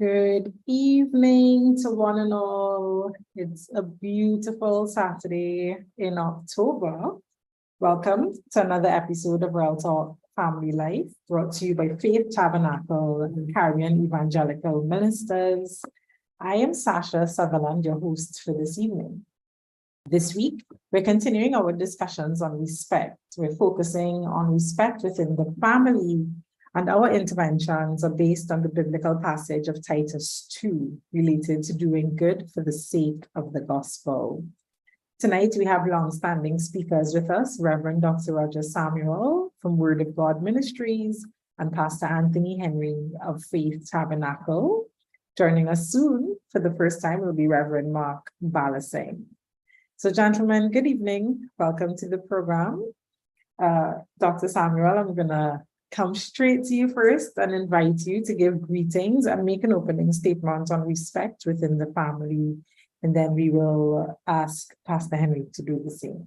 Good evening to one and all. It's a beautiful Saturday in October. Welcome to another episode of Real Talk Family Life, brought to you by Faith Tabernacle and Caribbean Evangelical Ministers. I am Sasha Sutherland, your host for this evening. This week, we're continuing our discussions on respect. We're focusing on respect within the family, and our interventions are based on the biblical passage of Titus 2, related to doing good for the sake of the gospel. Tonight, we have long-standing speakers with us, Reverend Dr. Roger Samuel from Word of God Ministries and Pastor Anthony Henry of Faith Tabernacle. Joining us soon, for the first time, will be Reverend Mark Balasing. So, gentlemen, good evening. Welcome to the program. Dr. Samuel, I'm going to come straight to you first and invite you to give greetings and make an opening statement on respect within the family. And then we will ask Pastor Henry to do the same.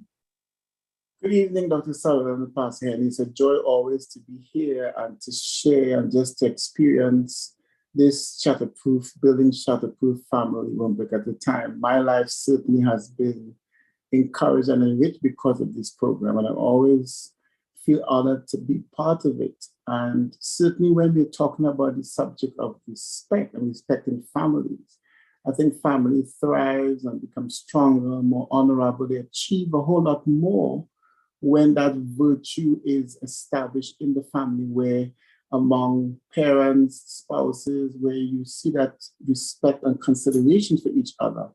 Good evening, Dr. Sullivan and Pastor Henry. It's a joy always to be here and to share and just to experience this building shatterproof family one brick at a time. My life certainly has been encouraged and enriched because of this program, and I always feel honored to be part of it. And certainly when we're talking about the subject of respect and respecting families, I think family thrives and becomes stronger, more honorable. They achieve a whole lot more when that virtue is established in the family, where among parents, spouses, where you see that respect and consideration for each other.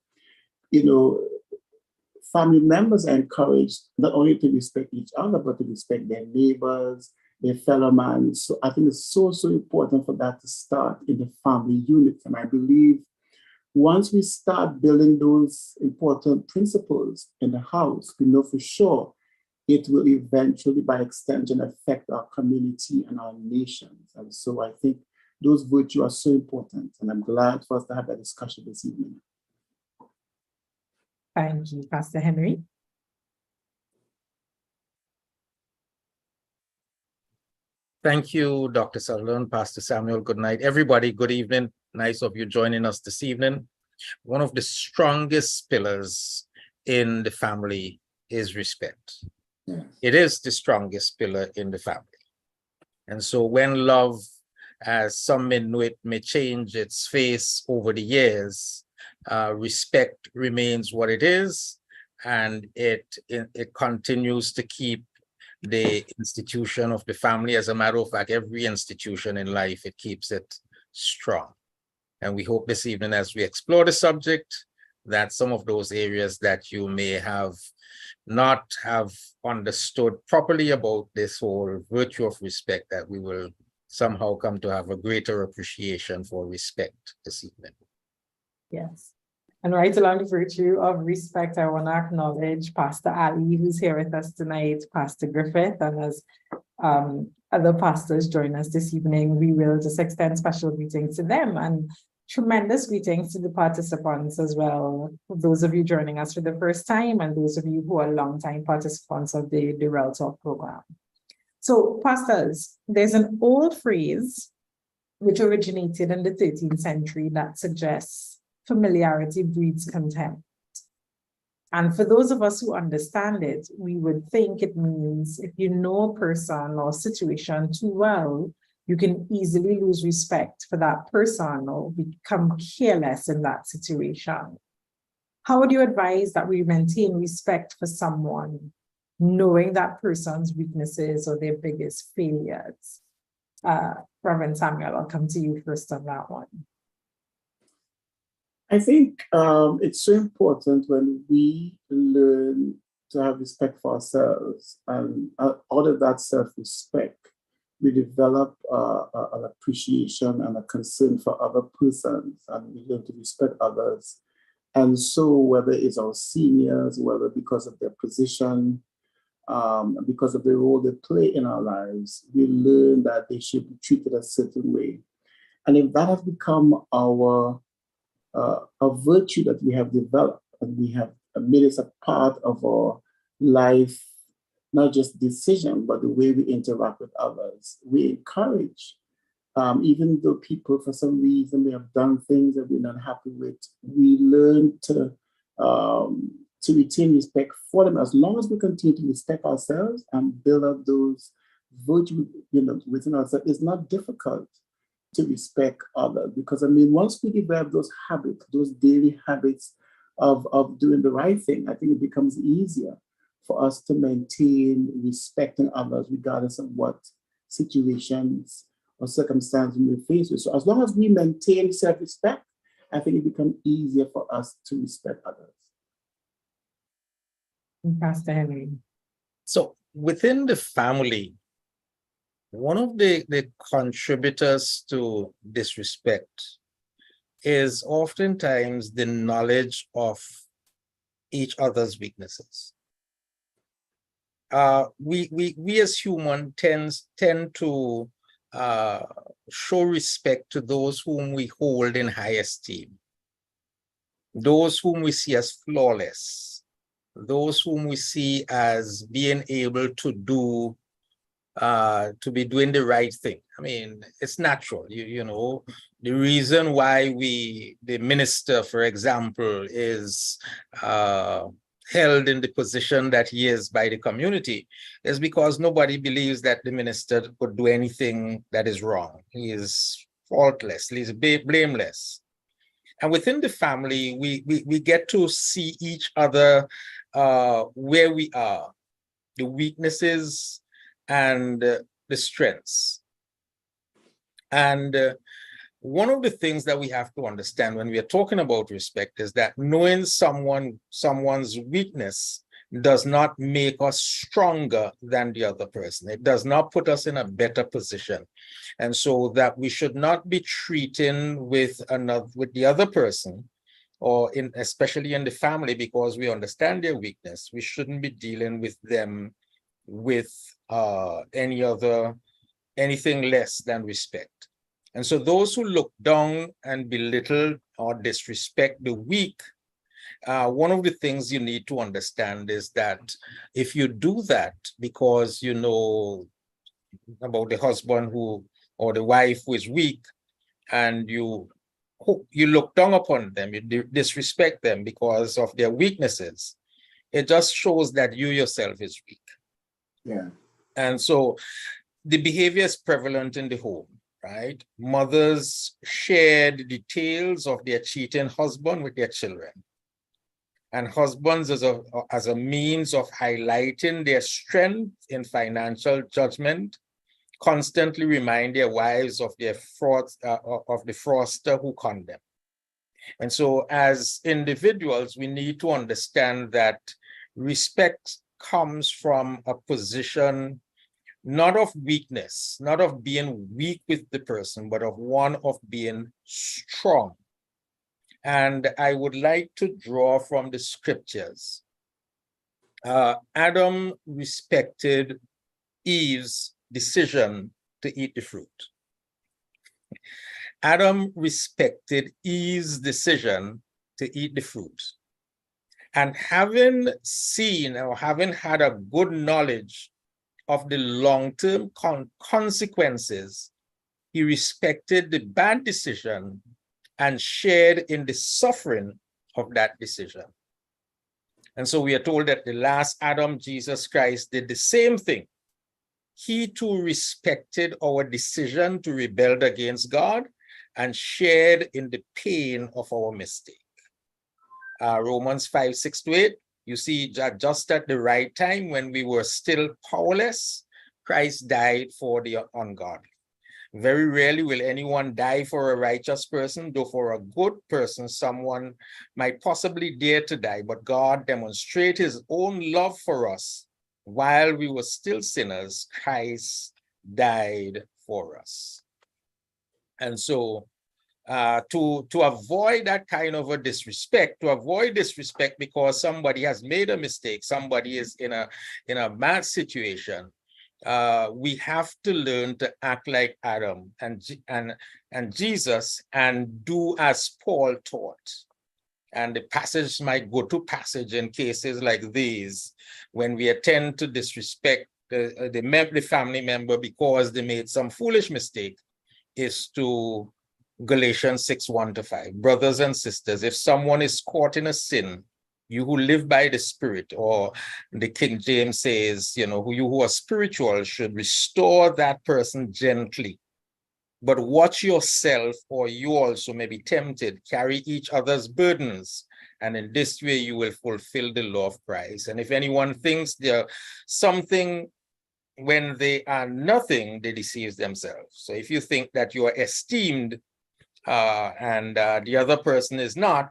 Family members are encouraged not only to respect each other, but to respect their neighbors, their fellow man. So I think it's so important for that to start in the family unit. And I believe once we start building those important principles in the house, we know for sure it will eventually, by extension, affect our community and our nations. And so I think those virtues are so important. And I'm glad for us to have that discussion this evening. Thank you, Pastor Henry. Thank you, Dr. Sutherland, Pastor Samuel. Good night, everybody. Good evening. Nice of you joining us this evening. One of the strongest pillars in the family is respect. Yes. It is the strongest pillar in the family. And so when love, as some may know it, may change its face over the years, respect remains what it is, and it continues to keep the institution of the family. As a matter of fact, every institution in life, it keeps it strong. And we hope this evening, as we explore the subject, that some of those areas that you may not have understood properly about this whole virtue of respect, that we will somehow come to have a greater appreciation for respect this evening. Yes. And right along the virtue of respect, I want to acknowledge Pastor Ali, who's here with us tonight, Pastor Griffith, and as other pastors join us this evening, we will just extend special greetings to them and tremendous greetings to the participants as well. Those of you joining us for the first time and those of you who are longtime participants of the Real Talk program. So, pastors, there's an old phrase which originated in the 13th century that suggests familiarity breeds contempt. And for those of us who understand it, we would think it means if you know a person or situation too well, you can easily lose respect for that person or become careless in that situation. How would you advise that we maintain respect for someone, knowing that person's weaknesses or their biggest failures? Reverend Samuel, I'll come to you first on that one. I think it's so important when we learn to have respect for ourselves, and out of that self-respect, we develop an appreciation and a concern for other persons, and we learn to respect others. And so whether it's our seniors, whether because of their position, because of the role they play in our lives, we learn that they should be treated a certain way. And if that has become a virtue that we have developed and we have made it a part of our life, not just decision, but the way we interact with others, we encourage Even though people, for some reason, may have done things that we're not happy with, we learn to retain respect for them as long as we continue to respect ourselves and build up those virtues, within ourselves. It's not difficult to respect others because, once we develop those habits, those daily habits of doing the right thing, I think it becomes easier for us to maintain respecting others regardless of what situations or circumstances we face with. So as long as we maintain self-respect, I think it becomes easier for us to respect others. Pastor Henry. So within the family, one of the contributors to disrespect is oftentimes the knowledge of each other's weaknesses. We as humans tend to show respect to those whom we hold in high esteem, those whom we see as flawless, those whom we see as being able to be doing the right thing. It's natural, the reason why the minister, for example, is held in the position that he is by the community is because nobody believes that the minister could do anything that is wrong. He is faultless, he's blameless. And within the family, we get to see each other where we are, the weaknesses and the strengths. And one of the things that we have to understand when we are talking about respect is that knowing someone's weakness does not make us stronger than the other person. It does not put us in a better position. And so that we should not be treating with the other person, or especially in the family, because we understand their weakness. We shouldn't be dealing with them with anything less than respect. And so those who look down and belittle or disrespect the weak, one of the things you need to understand is that if you do that because you know about the husband or the wife who is weak, and you look down upon them, you disrespect them because of their weaknesses, it just shows that you yourself is weak. Yeah. And so the behavior is prevalent in the home, right? Mothers share the details of their cheating husband with their children. And husbands as a means of highlighting their strength in financial judgment, constantly remind their wives of their of the fraudster who conned them. And so as individuals, we need to understand that respect comes from a position not of weakness, not of being weak with the person, but of one of being strong. And I would like to draw from the scriptures. Adam respected Eve's decision to eat the fruit. Adam respected Eve's decision to eat the fruit. And having seen or having had a good knowledge of the long-term consequences, he respected the bad decision and shared in the suffering of that decision. And so we are told that the last Adam, Jesus Christ, did the same thing. He too respected our decision to rebel against God and shared in the pain of our mistake. Romans 5:6-8, you see that just at the right time when we were still powerless, Christ died for the ungodly. Very rarely will anyone die for a righteous person, though for a good person, someone might possibly dare to die, but God demonstrates his own love for us. While we were still sinners, Christ died for us. And so to avoid that kind of a disrespect, to avoid disrespect because somebody has made a mistake, somebody is in a bad situation, we have to learn to act like Adam and Jesus and do as Paul taught. And the passage, my go-to passage in cases like these, when we tend to disrespect the family member because they made some foolish mistake, is to Galatians 6:1-5. Brothers and sisters, if someone is caught in a sin, you who live by the Spirit, or the King James says, you who are spiritual should restore that person gently. But watch yourself, or you also may be tempted, carry each other's burdens, and in this way you will fulfill the law of Christ. And if anyone thinks they're something when they are nothing, they deceive themselves. So if you think that you are esteemed and the other person is not,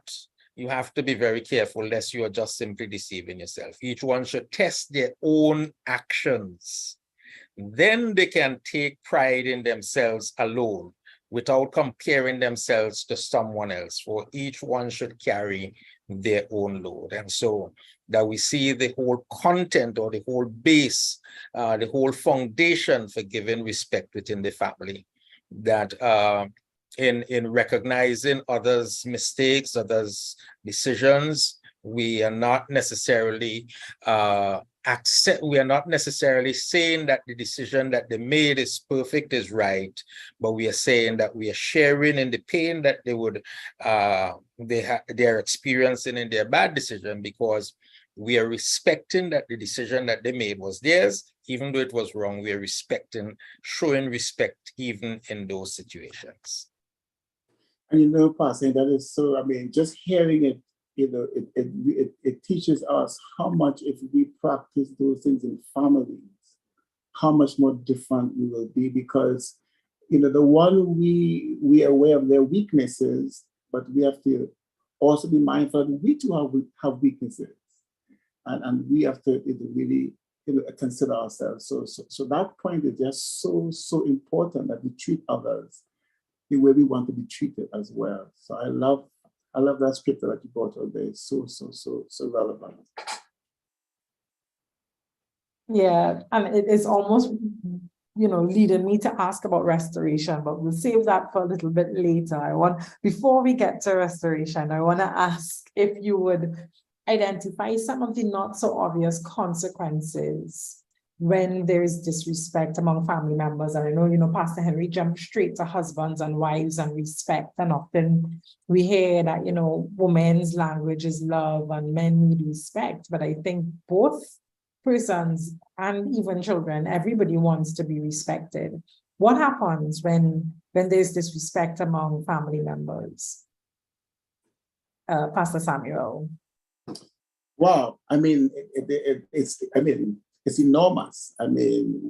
you have to be very careful lest you are just simply deceiving yourself. Each one should test their own actions. Then they can take pride in themselves alone without comparing themselves to someone else, for each one should carry their own load. And so that we see the whole content, or the whole base, the whole foundation for giving respect within the family, that in recognizing others' mistakes, others' decisions, we are not necessarily we are not necessarily saying that the decision that they made is perfect, is right, but we are saying that we are sharing in the pain that they're experiencing in their bad decision, because we are respecting that the decision that they made was theirs, even though it was wrong. We are respecting, showing respect even in those situations. And Pastor, that is so, just hearing it, it teaches us how much, if we practice those things in families, how much more different we will be, because the one we are aware of their weaknesses, but we have to also be mindful that we too have weaknesses, and we have to really consider ourselves. So that point is just so important, that we treat others the way we want to be treated as well. So I love that scripture that you brought out there. It's so relevant. Yeah, and it is almost, leading me to ask about restoration, but we'll save that for a little bit later. Before we get to restoration, I want to ask if you would identify some of the not so obvious consequences when there is disrespect among family members. And I know, Pastor Henry jumped straight to husbands and wives and respect. And often we hear that, women's language is love and men need respect. But I think both persons and even children, everybody wants to be respected. What happens when there's disrespect among family members? Pastor Samuel. Wow, it's enormous.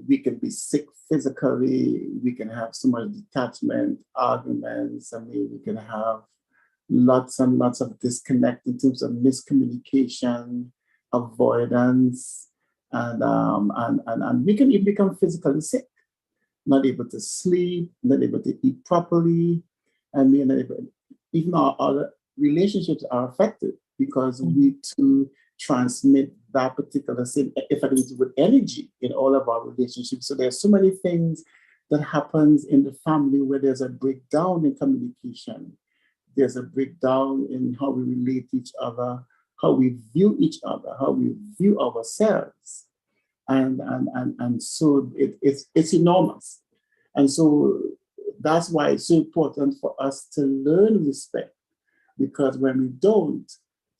We can be sick physically, we can have so much detachment, arguments. We can have lots and lots of disconnect in terms of miscommunication, avoidance, and we can even become physically sick, not able to sleep, not able to eat properly, and even our other relationships are affected, because we too transmit that particular same effectiveness with energy in all of our relationships. So there's so many things that happens in the family where there's a breakdown in communication. There's a breakdown in how we relate to each other, how we view each other, how we view ourselves. And so it's enormous. And so that's why it's so important for us to learn respect, because when we don't,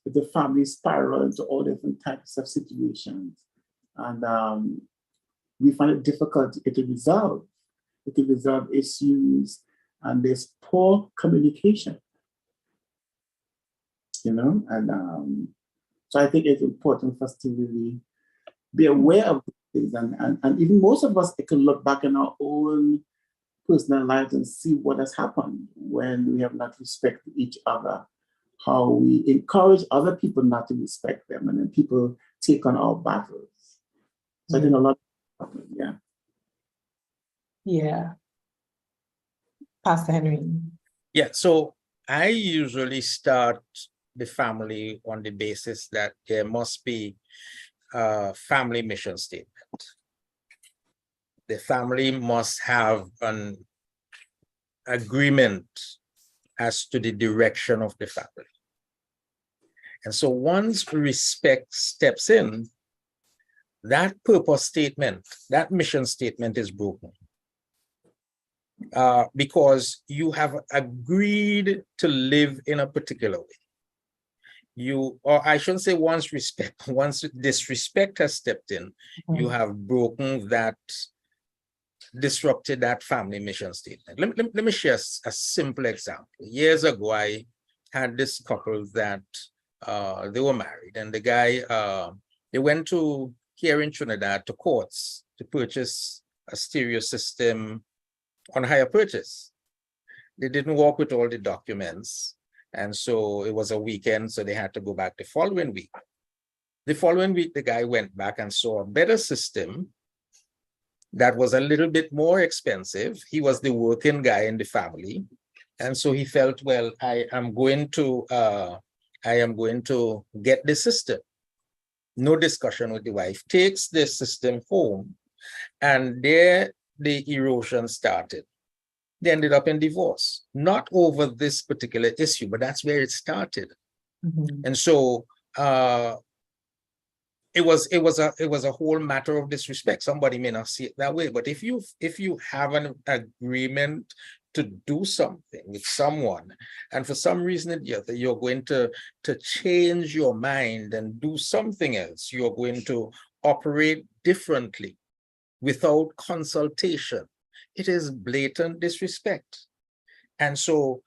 the family spiral into all different types of situations. And we find it difficult to resolve. It can resolve issues, and there's poor communication, And so I think it's important for us to really be aware of things. And even most of us can look back in our own personal lives and see what has happened when we have not respected each other, how we encourage other people not to respect them, and then people take on our battles. So I think a lot happening, yeah. Yeah. Pastor Henry. Yeah, so I usually start the family on the basis that there must be a family mission statement. The family must have an agreement as to the direction of the family. And so once respect steps in, that purpose statement, that mission statement is broken. because you have agreed to live in a particular way. You, or I shouldn't say once disrespect has stepped in, you have broken that, disrupted that family mission statement. Let me share a simple example. Years ago, I had this couple that they were married, and the guy, they went to here in Trinidad to courts to purchase a stereo system on hire purchase. They didn't walk with all the documents. And so it was a weekend, so they had to go back the following week. The following week, the guy went back and saw a better system that was a little bit more expensive. He was the working guy in the family. And so he felt, well, I am going to get the system. No discussion with the wife. Takes the system home, and there the erosion started. They ended up in divorce, not over this particular issue, but that's where it started. And so it was a whole matter of disrespect. Somebody may not see it that way, but if you have an agreement to do something with someone, and for some reason or the other, you're going to change your mind and do something else, you're going to operate differently without consultation, it is blatant disrespect. And so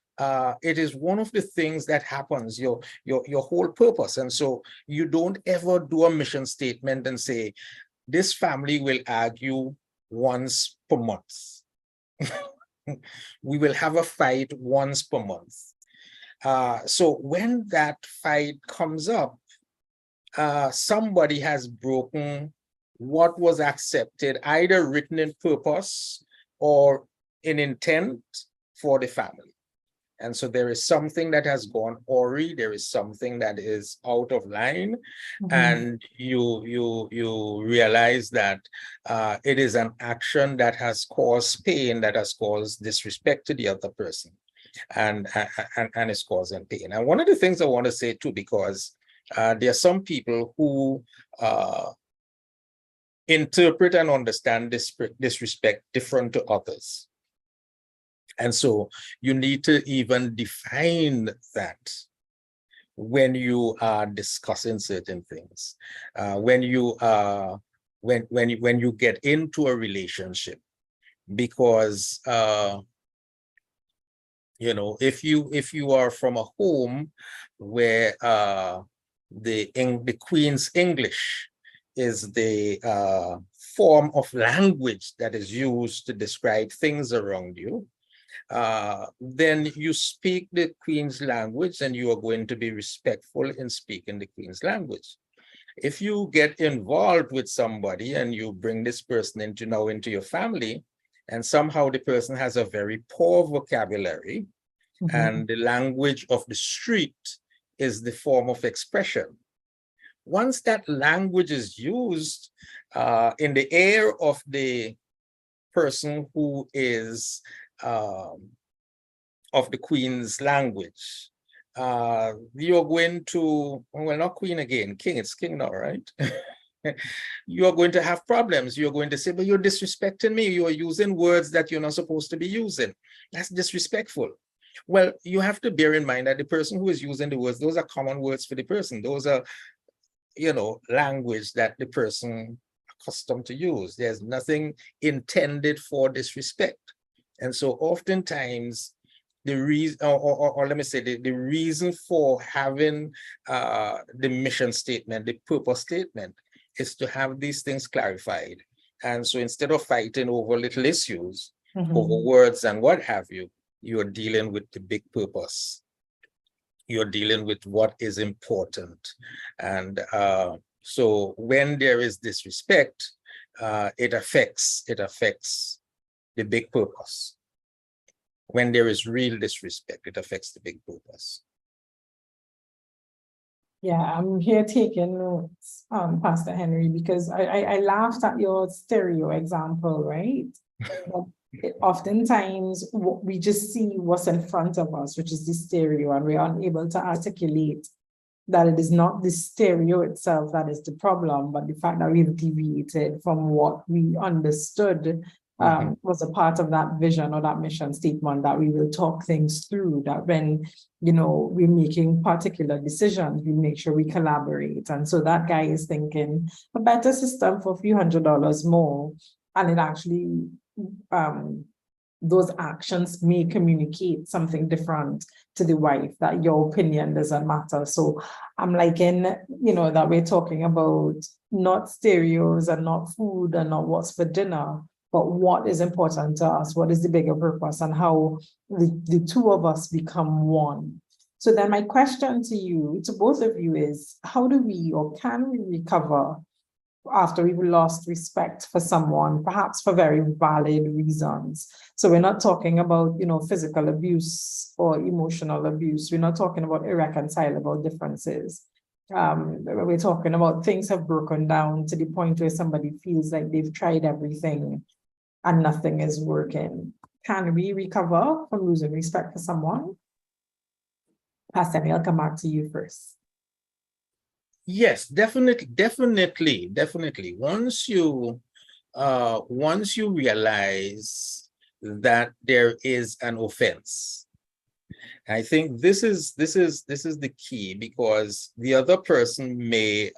it is one of the things that happens, your whole purpose. And so you don't ever do a mission statement and say, this family will argue once per month. We will have a fight once per month. So when that fight comes up, somebody has broken what was accepted, either written in purpose or in intent for the family. And so there is something that has gone awry, there is something that is out of line, and you realize that it is an action that has caused pain, that has caused disrespect to the other person, and is causing pain. And one of the things I want to say too, because there are some people who interpret and understand disrespect different to others. And so you need to even define that when you are discussing certain things, when you get into a relationship, because you know, if you are from a home where the Queen's English is the form of language that is used to describe things around you, then you speak the Queen's language, and you are going to be respectful in speaking the Queen's language. If you get involved with somebody and you bring this person into your family, and somehow the person has a very poor vocabulary, and the language of the street is the form of expression. Once that language is used in the ear of the person who is of the Queen's language, you're going to, well, not Queen again, King, it's King now, right? You're going to have problems. You're going to say, but you're disrespecting me. You're using words that you're not supposed to be using. That's disrespectful. Well, you have to bear in mind that the person who is using the words, those are common words for the person. Those are, you know, language that the person accustomed to use. There's nothing intended for disrespect. And so oftentimes the reason, or let me say, the reason for having the mission statement, the purpose statement, is to have these things clarified. And so instead of fighting over little issues, over words and what have you, you're dealing with the big purpose. You're dealing with what is important. And so when there is disrespect, it affects the big purpose. When there is real disrespect, it affects the big purpose. Yeah, I'm here taking notes, Pastor Henry, because I laughed at your stereo example, right? Oftentimes we just see what's in front of us, which is the stereo, and we're unable to articulate that it is not the stereo itself that is the problem, but the fact that we've deviated from what we understood was a part of that vision or that mission statement, that we will talk things through, that when, you know, we're making particular decisions, we make sure we collaborate. And so that guy is thinking a better system for a few $100s more. And it actually, those actions may communicate something different to the wife, that your opinion doesn't matter. So I'm liking, you know, that we're talking about not stereos and not food and not what's for dinner, but what is important to us, what is the bigger purpose, and how the two of us become one. So then my question to you, to both of you, is how do we, or can we recover after we've lost respect for someone, perhaps for very valid reasons? So we're not talking about, you know, physical abuse or emotional abuse. We're not talking about irreconcilable differences. We're talking about things have broken down to the point where somebody feels like they've tried everything and nothing is working. Can we recover from losing respect for someone? Pastor, I'll come back to you first. Yes, definitely. Once you realize that there is an offense, I think this is the key, because the other person may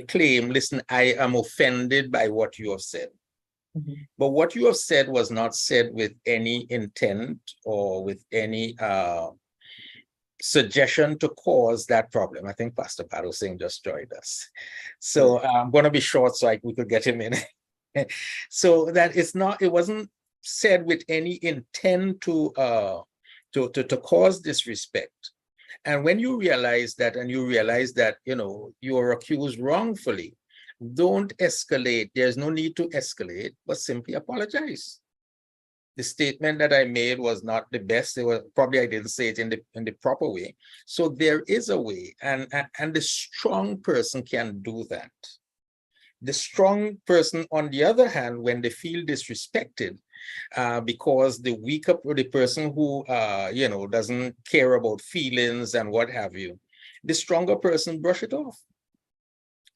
claim, listen, I am offended by what you have said. But what you have said was not said with any intent or with any suggestion to cause that problem. I think Pastor Paro Singh just joined us. So I'm going to be short so we could get him in. So that it wasn't said with any intent to cause disrespect. And when you realize that, and you realize that, you know, you are accused wrongfully, don't escalate. There's no need to escalate, but simply apologize. The statement that I made was not the best. It was probably, I didn't say it in the proper way. So there is a way, and the strong person can do that. The strong person, on the other hand, when they feel disrespected, because the weaker, the person who you know, doesn't care about feelings and what have you, the stronger person brush it off.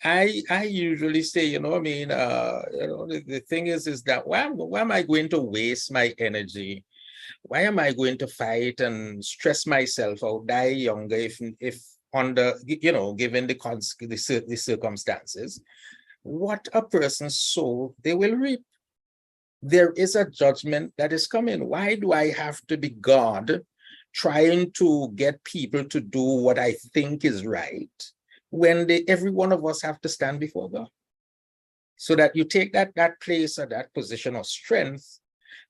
I usually say, you know, I mean, you know, the thing is that why am I going to waste my energy? Why am I going to fight and stress myself out, die younger if under, you know, given the circumstances? What a person sow, they will reap. There is a judgment that is coming. Why do I have to be God trying to get people to do what I think is right, when every one of us have to stand before God? So that you take that place or that position of strength.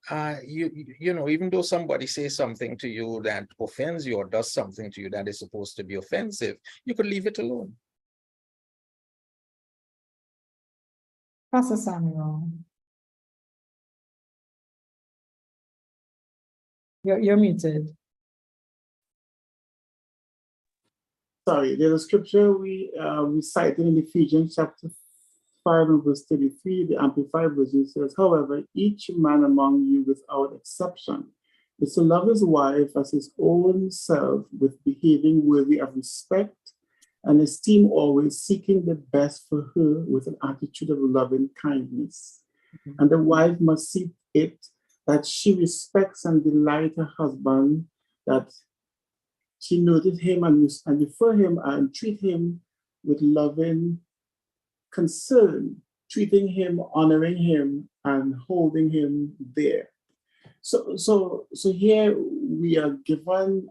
You know, even though somebody says something to you that offends you or does something to you that is supposed to be offensive, you could leave it alone. Pastor Samuel, you're muted. Sorry, there's a scripture we cited in Ephesians chapter 5 and verse 33, the Amplified Version says, however, each man among you without exception is to love his wife as his own self, with behaving worthy of respect and esteem, always seeking the best for her with an attitude of loving kindness. And the wife must see it that she respects and delights her husband, that she noted him and refer him and treat him with loving concern, treating him, honoring him, and holding him there. So here we are given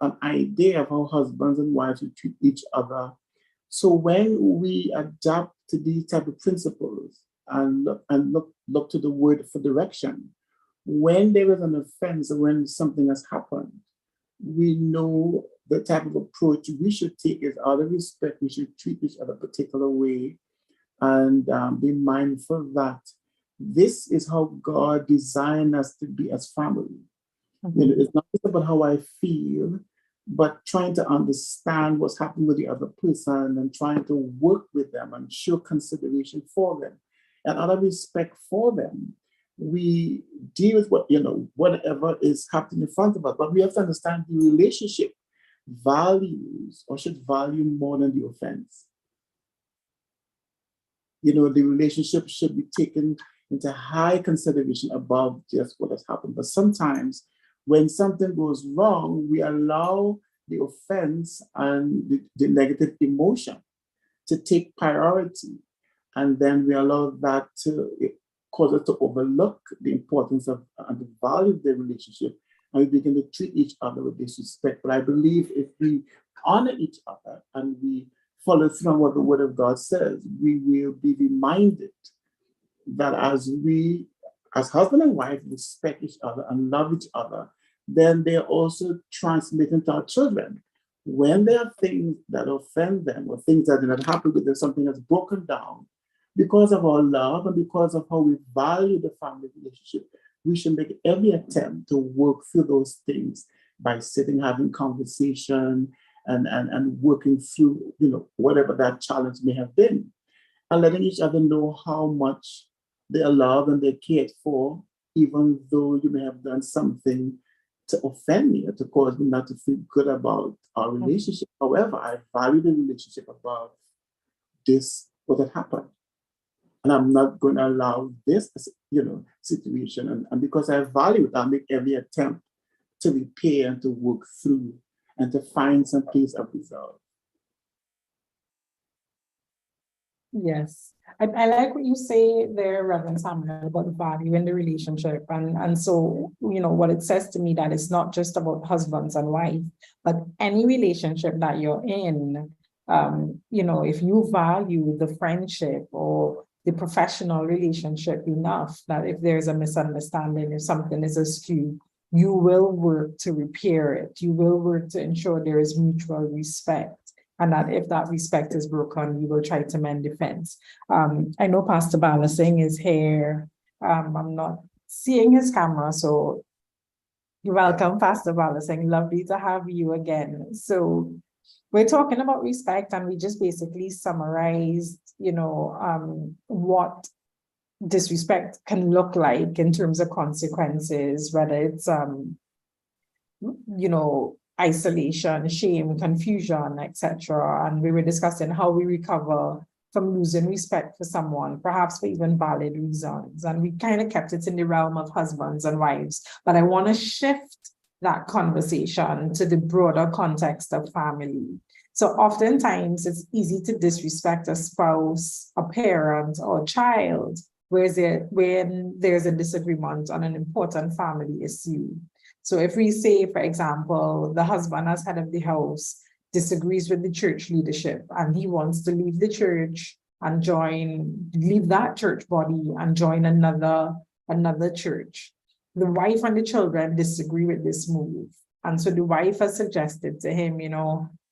an idea of how husbands and wives should treat each other. So when we adapt to these type of principles and look to the word for direction, when there is an offense or when something has happened, we know the type of approach we should take is out of respect. We should treat each other a particular way and be mindful that this is how God designed us to be as family. You know, it's not just about how I feel, but trying to understand what's happening with the other person and trying to work with them and show consideration for them. And out of respect for them, we deal with whatever is happening in front of us. But we have to understand the relationship values or should value more than the offense. You know, the relationship should be taken into high consideration above just what has happened. But sometimes when something goes wrong, we allow the offense and the negative emotion to take priority. And then we allow that to cause us to overlook the importance of and the value of the relationship. And we begin to treat each other with disrespect. But I believe if we honor each other and we follow through on what the Word of God says, we will be reminded that as we, as husband and wife, respect each other and love each other, then they're also transmitting to our children. When there are things that offend them or things that are not happy with them, something that's broken down, because of our love and because of how we value the family relationship, we should make every attempt to work through those things by sitting, having conversation, and working through, whatever that challenge may have been, and letting each other know how much they are loved and they're cared for, even though you may have done something to offend me or to cause me not to feel good about our relationship. However, I value the relationship above this, what had happened. And I'm not going to allow this, situation. And because I value it, I'll make every attempt to repair and to work through and to find some place of resolve. Yes. I like what you say there, Reverend Samuel, about value in the relationship. And so, what it says to me that it's not just about husbands and wife, but any relationship that you're in, if you value the friendship or the professional relationship enough, that if there's a misunderstanding, if something is askew, you will work to repair it. You will work to ensure there is mutual respect. And that if that respect is broken, you will try to mend the fence. I know Pastor Balasing is here. I'm not seeing his camera, so you're welcome, Pastor Balasing. Lovely to have you again. So we're talking about respect, and we just basically summarized, what disrespect can look like in terms of consequences, whether it's, isolation, shame, confusion, etc. And we were discussing how we recover from losing respect for someone, perhaps for even valid reasons. And we kind of kept it in the realm of husbands and wives. But I want to shift that conversation to the broader context of family. So oftentimes it's easy to disrespect a spouse, a parent, or a child, when there's a disagreement on an important family issue. So if we say, for example, the husband as head of the house disagrees with the church leadership and he wants to leave the church and leave that church body and join another church. The wife and the children disagree with this move. And so the wife has suggested to him,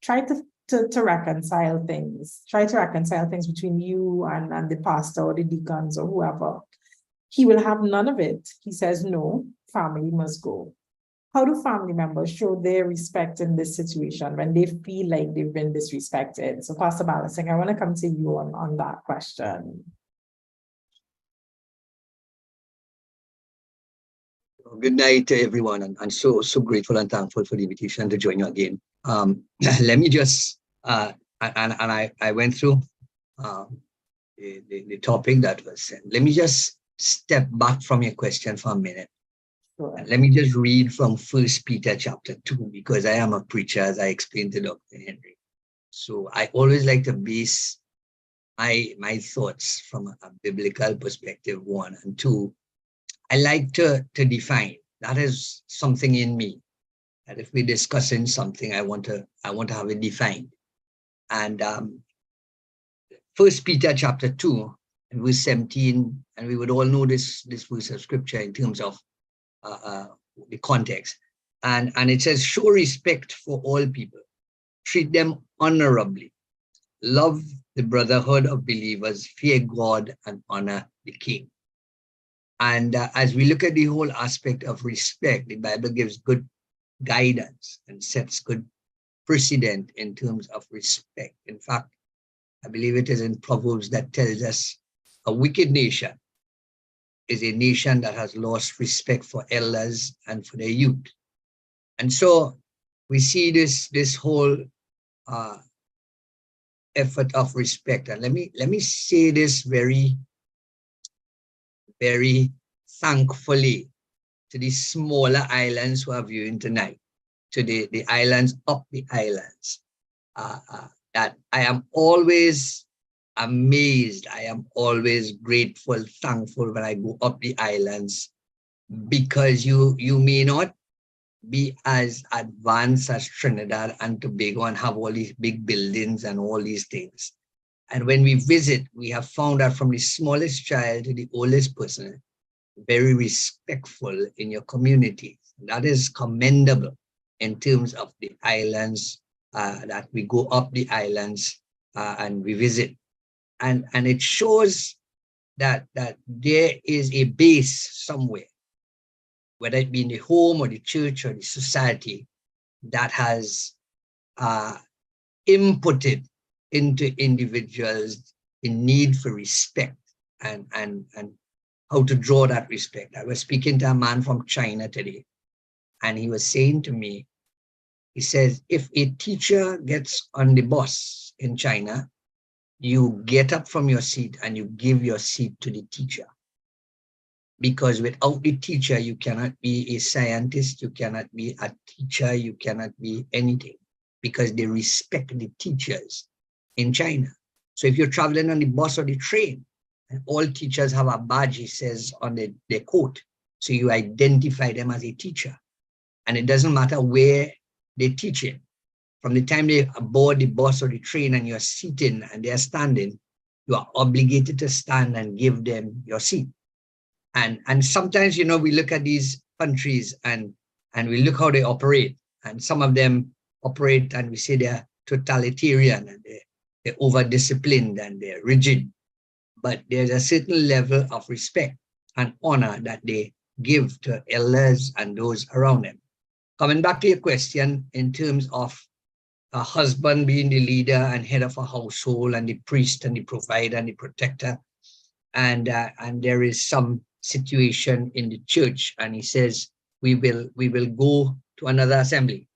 try to reconcile things. Try to reconcile things between you and the pastor or the deacons or whoever. He will have none of it. He says, no, family must go. How do family members show their respect in this situation when they feel like they've been disrespected? So Pastor Balasing, I want to come to you on that question. Good night to everyone, and so grateful and thankful for the invitation to join you again. Let me just, I went through the topic that was sent. Let me just step back from your question for a minute. Sure. Let me just read from 1 Peter chapter 2, because I am a preacher, as I explained to Dr. Henry. So I always like to base my thoughts from a biblical perspective, 1, and 2. I like to define. That is something in me, that if we're discussing something, I want to have it defined. And 1 Peter chapter 2, and verse 17, and we would all know this verse of scripture in terms of the context, and it says, show respect for all people, treat them honorably, love the brotherhood of believers, fear God, and honor the king. And as we look at the whole aspect of respect, the Bible gives good guidance and sets good precedent in terms of respect. In fact, I believe it is in Proverbs that tells us a wicked nation is a nation that has lost respect for elders and for their youth. And so we see this whole effort of respect. And let me say this very very thankfully to the smaller islands who are viewing tonight, to the islands up the islands, that I am always amazed. I am always grateful, thankful when I go up the islands, because you may not be as advanced as Trinidad and Tobago and have all these big buildings and all these things. And when we visit, we have found out from the smallest child to the oldest person, very respectful in your community. That is commendable in terms of the islands, that we go up the islands and we visit. And it shows that there is a base somewhere, whether it be in the home or the church or the society, that has inputted into individuals the need for respect and how to draw that respect. I was speaking to a man from China today, and he was saying to me, he says, if a teacher gets on the bus in China, you get up from your seat and you give your seat to the teacher. Because without the teacher, you cannot be a scientist, you cannot be a teacher, you cannot be anything, because they respect the teachers in China. So if you're traveling on the bus or the train, and all teachers have a badge, it says on their coat, so you identify them as a teacher. And it doesn't matter where they teach it. From the time they board the bus or the train and you're sitting and they're standing, you are obligated to stand and give them your seat. And sometimes, you know, we look at these countries and we look how they operate, and some of them operate and we say they're totalitarian and they're over-disciplined and they're rigid. But there's a certain level of respect and honor that they give to elders and those around them. Coming back to your question, in terms of a husband being the leader and head of a household, and the priest and the provider and the protector, and there is some situation in the church, and he says, we will go to another assembly.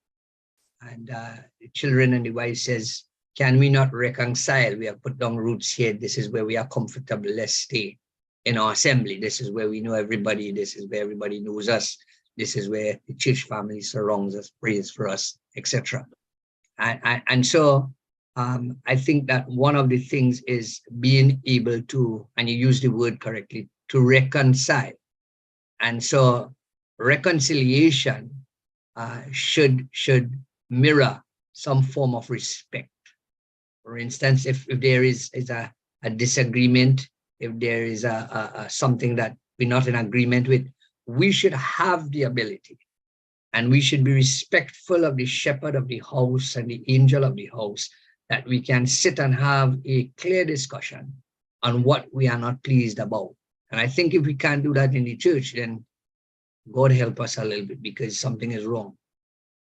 And the children and the wife says, can we not reconcile? We have put down roots here. This is where we are comfortable. Let's stay in our assembly. This is where we know everybody. This is where everybody knows us. This is where the church family surrounds us, prays for us, etc. And so I think that one of the things is being able to, and you use the word correctly, to reconcile. And so reconciliation should mirror some form of respect. For instance, if there is a disagreement, if there is something that we're not in agreement with, we should have the ability, and we should be respectful of the shepherd of the house and the angel of the house, that we can sit and have a clear discussion on what we are not pleased about. And I think if we can't do that in the church, then God help us a little bit, because something is wrong.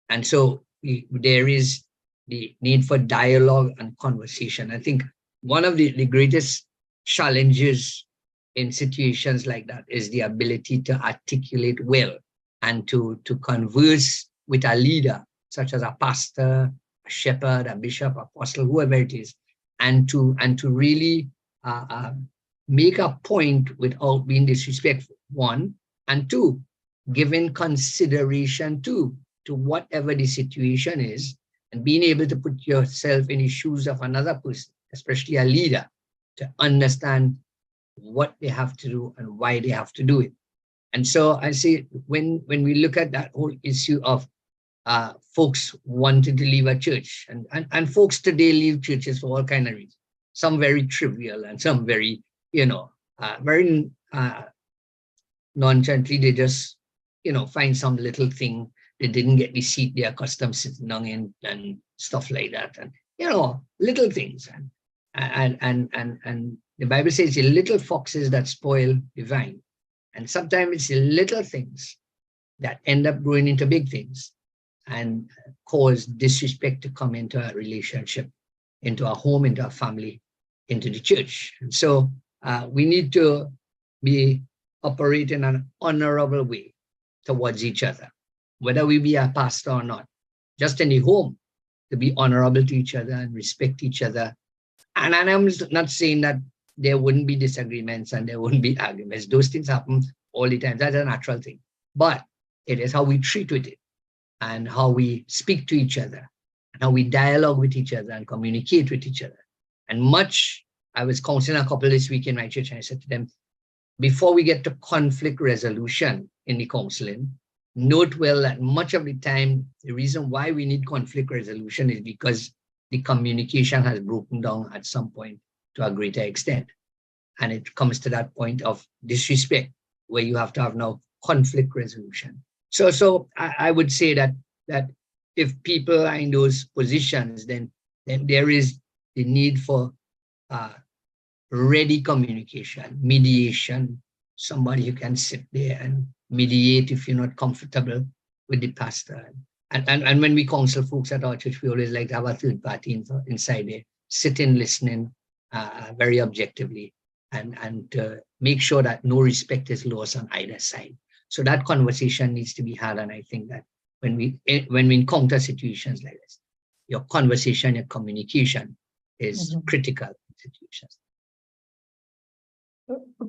And so there is the need for dialogue and conversation. I think one of the greatest challenges in situations like that is the ability to articulate well and to converse with a leader, such as a pastor, a shepherd, a bishop, apostle, whoever it is, and to really make a point without being disrespectful, one, and two, giving consideration to whatever the situation is, and being able to put yourself in the shoes of another person, especially a leader, to understand what they have to do and why they have to do it. And so I say, when we look at that whole issue of folks wanting to leave a church, and folks today leave churches for all kinds of reasons, some very trivial and some very, very nonchalantly, they just, find some little thing. They didn't get the seat they're accustomed sitting down in and stuff like that. And, little things. And the Bible says the little foxes that spoil the vine. And sometimes it's the little things that end up growing into big things and cause disrespect to come into a relationship, into a home, into a family, into the church. And so we need to be operating in an honorable way towards each other, whether we be a pastor or not, just in the home, to be honorable to each other and respect each other. And I'm not saying that there wouldn't be disagreements and there wouldn't be arguments. Those things happen all the time. That's a natural thing. But it is how we treat with it and how we speak to each other and how we dialogue with each other and communicate with each other. And I was counseling a couple this week in my church, and I said to them, before we get to conflict resolution in the counseling, note well that much of the time, the reason why we need conflict resolution is because the communication has broken down at some point to a greater extent. And it comes to that point of disrespect, where you have to have now conflict resolution. So I would say that if people are in those positions, then there is the need for ready communication, mediation, somebody who can sit there and mediate if you're not comfortable with the pastor. And when we counsel folks at our church, we always like to have a third party inside there, sitting, listening very objectively, and make sure that no respect is lost on either side. So that conversation needs to be had. And I think that when we encounter situations like this, your conversation, your communication is critical in situations.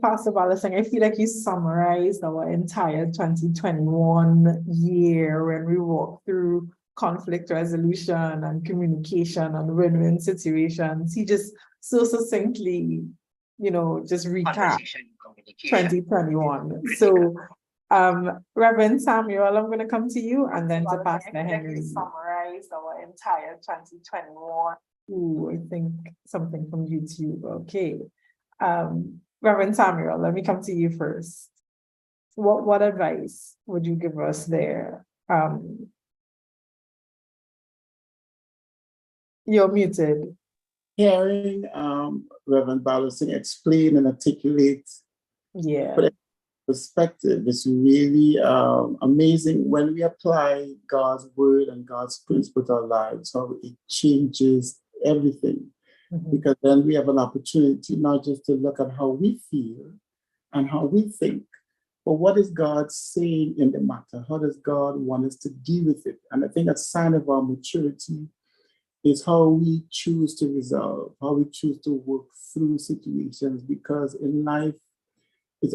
Pastor Balasang, I feel like you summarized our entire 2021 year when we walked through conflict resolution and communication and win-win situations. He just so succinctly, just recap 2021. So, Reverend Samuel, I'm going to come to you and then to Pastor Henry. Summarized our entire 2021. Ooh, I think something from YouTube. Okay. Reverend Samuel, let me come to you first. What advice would you give us there? You're muted. Hearing Reverend Balasang explain and articulate perspective is really amazing when we apply God's word and God's principle to our lives, how it changes everything. Because then we have an opportunity not just to look at how we feel and how we think, but what is God saying in the matter? How does God want us to deal with it? And I think a sign of our maturity is how we choose to resolve, how we choose to work through situations. Because in life, it's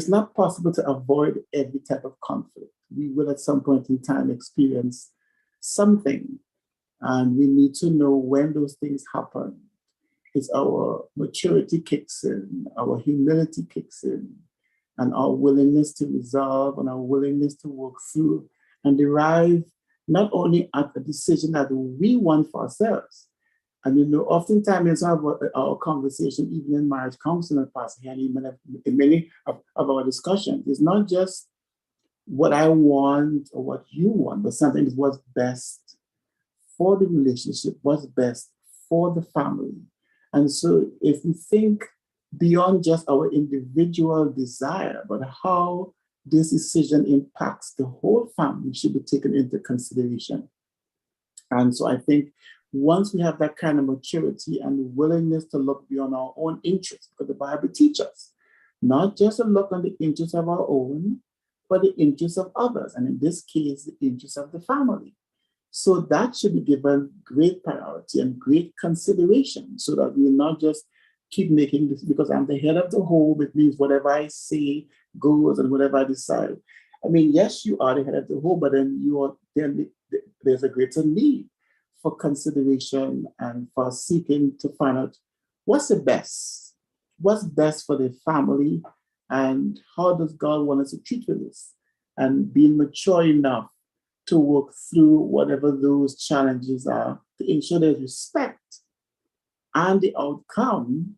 not possible to avoid every type of conflict. We will at some point in time experience something. And we need to know when those things happen. It's our maturity kicks in, our humility kicks in, and our willingness to resolve and our willingness to work through and derive not only at a decision that we want for ourselves. And oftentimes in our conversation, even in marriage counseling, Pastor Henry, in many of our discussions, it's not just what I want or what you want, but something is what's best for the relationship, what's best for the family. And so if we think beyond just our individual desire, but how this decision impacts the whole family should be taken into consideration. And so I think once we have that kind of maturity and willingness to look beyond our own interests, because the Bible teaches us not just to look on the interests of our own, but the interests of others. And in this case, the interests of the family. So that should be given great priority and great consideration so that we will not just keep making this, because I'm the head of the home, it means whatever I say goes and whatever I decide. I mean, yes, you are the head of the home, but then there's a greater need for consideration and for seeking to find out what's best for the family and how does God want us to treat with this, and being mature enough to work through whatever those challenges are to ensure there's respect and the outcome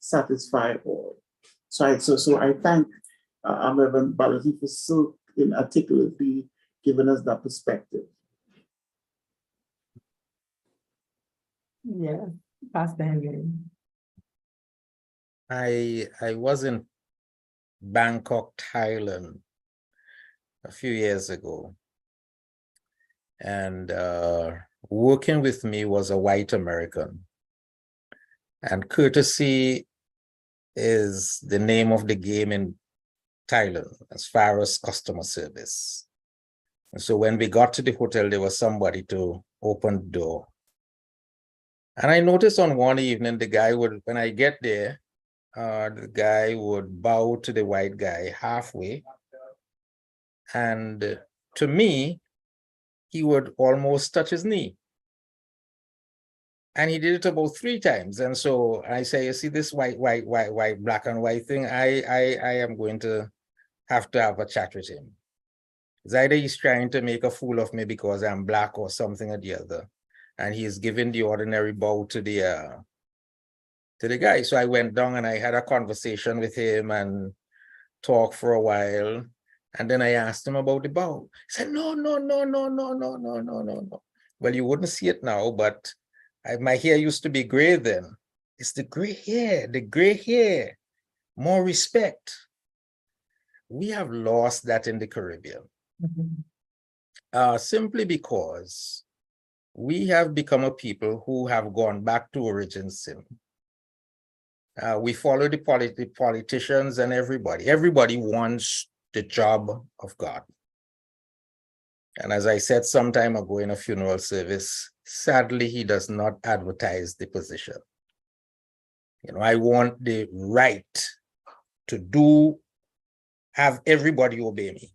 satisfy all. So I thank Reverend Balasang for so articulately giving us that perspective. Yeah, Pastor Henry. I was in Bangkok, Thailand a few years ago. And working with me was a white American. And courtesy is the name of the game in Thailand as far as customer service. And so when we got to the hotel, there was somebody to open the door. And I noticed on one evening, the guy would, when I get there, the guy would bow to the white guy halfway. And to me, he would almost touch his knee. And he did it about 3 times. And so I say, you see this white, black and white thing, I am going to have a chat with him. It's either he's trying to make a fool of me because I'm black or something or the other. And he's giving the ordinary bow to the guy. So I went down and I had a conversation with him and talked for a while. And then I asked him about the bow. He said, no. Well, you wouldn't see it now, but my hair used to be gray then. It's the gray hair, more respect. We have lost that in the Caribbean. Simply because we have become a people who have gone back to origin sin. We follow the politicians and everybody. Everybody wants the job of God. And as I said some time ago in a funeral service, sadly, he does not advertise the position. You know, I want the right to have everybody obey me,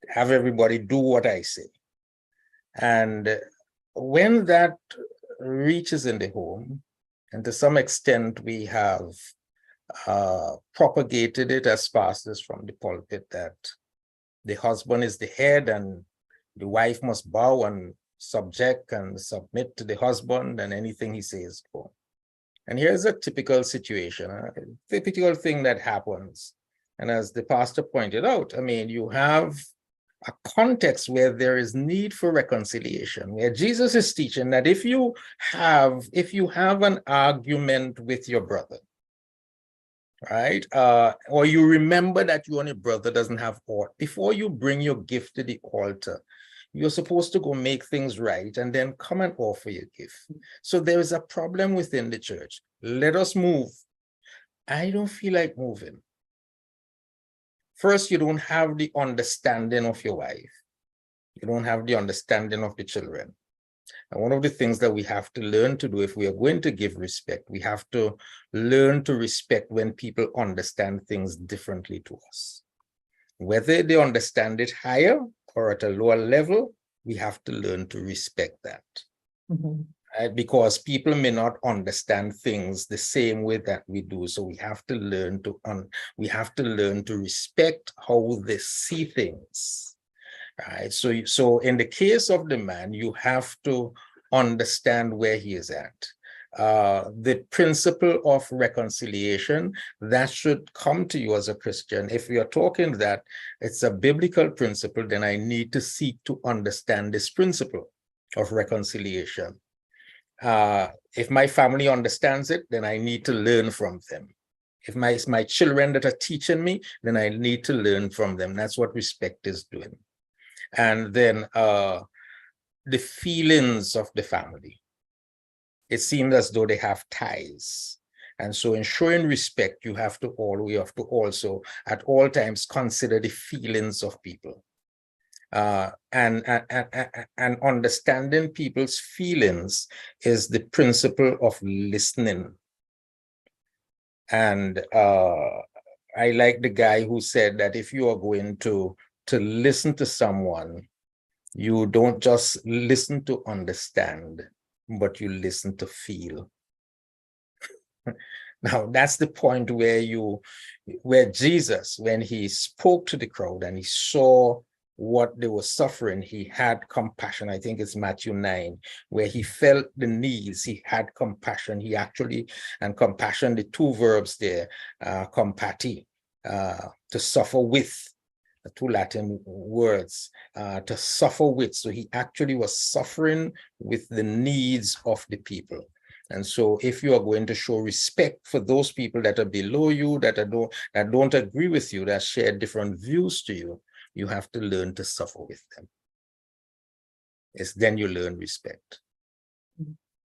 have everybody do what I say. And when that reaches in the home, and to some extent we have propagated it as pastors from the pulpit that the husband is the head and the wife must bow and subject and submit to the husband and anything he says go. And here's a typical situation, a typical thing that happens. And as the pastor pointed out, I mean, you have a context where there is need for reconciliation, where Jesus is teaching that if you have an argument with your brother, right, or you remember that you and your brother doesn't have ought, before you bring your gift to the altar, you're supposed to go make things right and then come and offer your gift. So there is a problem within the church. Let us move. I don't feel like moving. First, you don't have the understanding of your wife. You don't have the understanding of the children. And one of the things that we have to learn to do if we are going to give respect, we have to learn to respect when people understand things differently to us. Whether they understand it higher or at a lower level, we have to learn to respect that. Because people may not understand things the same way that we do. So we have to learn to respect how they see things. Right. So in the case of the man, you have to understand where he is at. The principle of reconciliation, that should come to you as a Christian. If we are talking that it's a biblical principle, then I need to seek to understand this principle of reconciliation. If my family understands it, then I need to learn from them. If my children that are teaching me, then I need to learn from them. That's what respect is doing. And then the feelings of the family. It seems as though they have ties. And so in showing respect, you have to also at all times consider the feelings of people. And understanding people's feelings is the principle of listening. And I like the guy who said that if you are going to listen to someone, you don't just listen to understand, but you listen to feel. Now, that's the point where Jesus, when he spoke to the crowd and he saw what they were suffering, he had compassion. I think it's Matthew 9, where he felt the needs, he had compassion. And compassion, the 2 verbs there, compati, to suffer with, the 2 Latin words, to suffer with. So he actually was suffering with the needs of the people. And so if you are going to show respect for those people that are below you, that don't agree with you, that share different views to you, you have to learn to suffer with them. It's then you learn respect.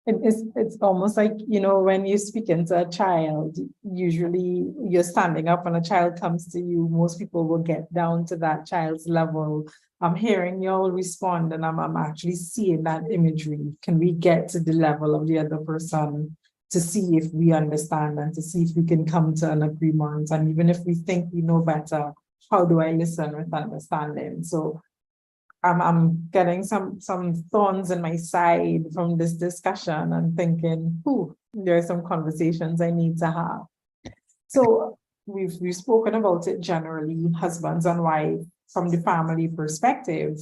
It's almost like, when you speak into a child, usually you're standing up when a child comes to you, most people will get down to that child's level. I'm hearing you all respond and I'm actually seeing that imagery. Can we get to the level of the other person to see if we understand and to see if we can come to an agreement? And even if we think we know better, how do I listen with understanding? So I'm getting some thorns in my side from this discussion and thinking, there are some conversations I need to have. So we've spoken about it generally, husbands and wives from the family perspective.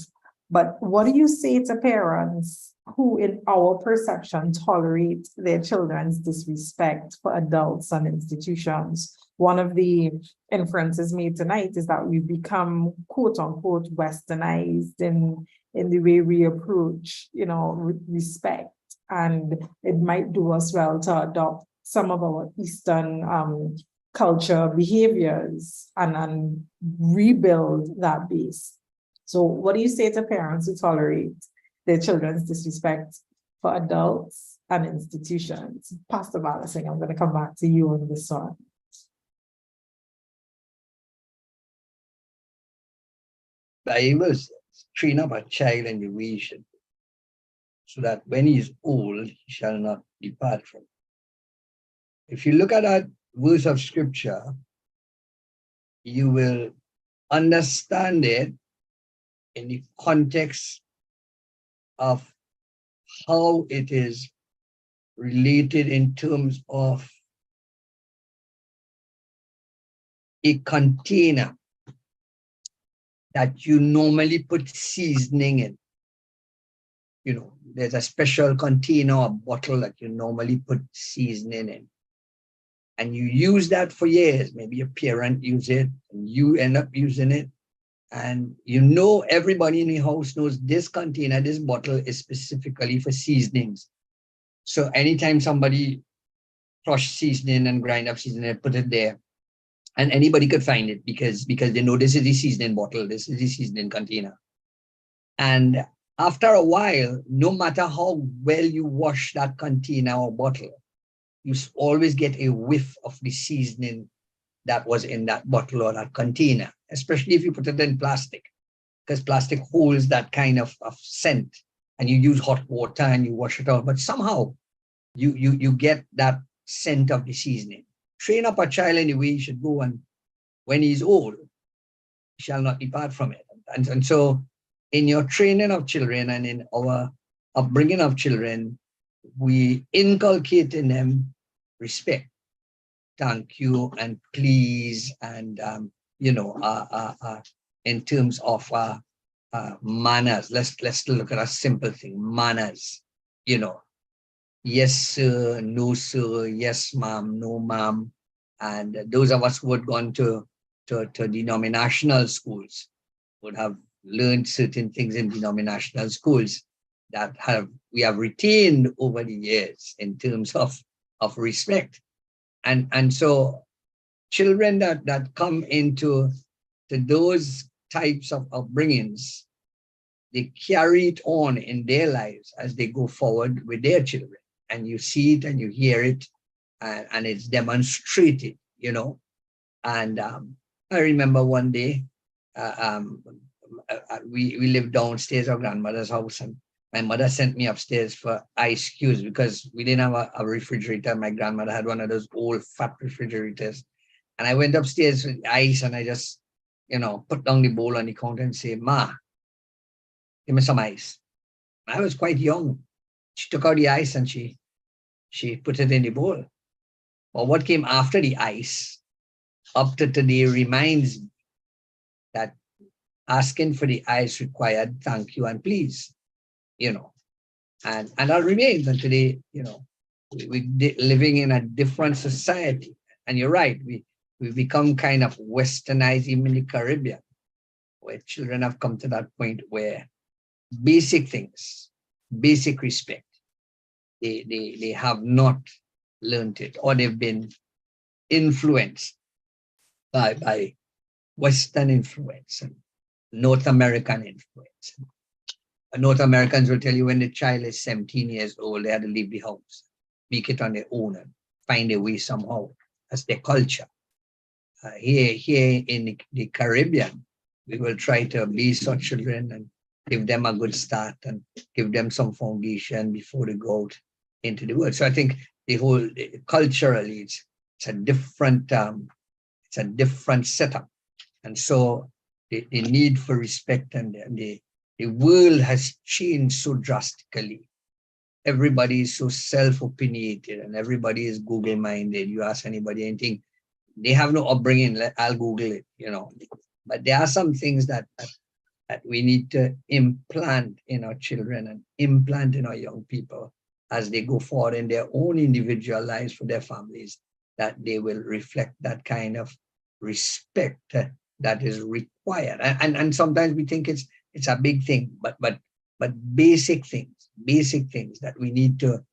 But what do you say to parents who, in our perception, tolerate their children's disrespect for adults and institutions? One of the inferences made tonight is that we've become, quote unquote, westernized in the way we approach, respect. And it might do us well to adopt some of our Eastern culture behaviors and rebuild that base. So what do you say to parents who tolerate their children's disrespect for adults and institutions? Pastor Balasing, I'm going to come back to you on this one. Bible says, train up a child in the way he should go, so that when he is old, he shall not depart from it. If you look at that verse of scripture, you will understand it in the context of how it is related in terms of a container that you normally put seasoning in. There's a special container or bottle that you normally put seasoning in. And you use that for years. Maybe your parent use it and you end up using it. And everybody in the house knows this container, this bottle is specifically for seasonings. So anytime somebody crush seasoning and grind up seasoning, put it there. And anybody could find it because they know this is the seasoning bottle, this is the seasoning container. And after a while, no matter how well you wash that container or bottle, you always get a whiff of the seasoning that was in that bottle or that container, especially if you put it in plastic, because plastic holds that kind of scent, and you use hot water and you wash it out, but somehow you get that scent of the seasoning. Train up a child in the way he should go, and when he's old, he shall not depart from it. And so in your training of children and in our upbringing of children, we inculcate in them respect, thank you, and please, and in terms of manners. Let's look at a simple thing: manners. Yes sir, no sir, yes ma'am, no ma'am. And those of us who had gone to denominational schools would have learned certain things in denominational schools that we have retained over the years in terms of respect. And so children that come into those types of upbringings, they carry it on in their lives as they go forward with their children. And you see it and you hear it, and it's demonstrated, And I remember one day, we lived downstairs our grandmother's house, and my mother sent me upstairs for ice cubes because we didn't have a refrigerator. My grandmother had one of those old fat refrigerators. And I went upstairs with ice, and I just, put down the bowl on the counter and say, "Ma, give me some ice." I was quite young. She took out the ice and she put it in the bowl. But what came after the ice, up to today, reminds me that asking for the ice required thank you and please, and that remains. And today, we're living in a different society. And you're right, we've become kind of westernized, even in the Caribbean, where children have come to that point where basic things, basic respect, they have not learned it, or they've been influenced by Western influence and North American influence. North Americans will tell you when the child is 17 years old, they have to leave the house, make it on their own and find a way somehow. That's their culture. Here in the Caribbean, we will try to raise our children and give them a good start and give them some foundation before they go out into the world. So I think the whole culturally, it's a different setup. And so the need for respect and the world has changed so drastically. Everybody is so self-opinionated and everybody is Google-minded. You ask anybody anything, they have no upbringing. I'll Google it, you know. But there are some things that we need to implant in our children and implant in our young people as they go forward in their own individual lives for their families, that they will reflect that kind of respect that is required. And sometimes we think it's a big thing, but basic things that we need to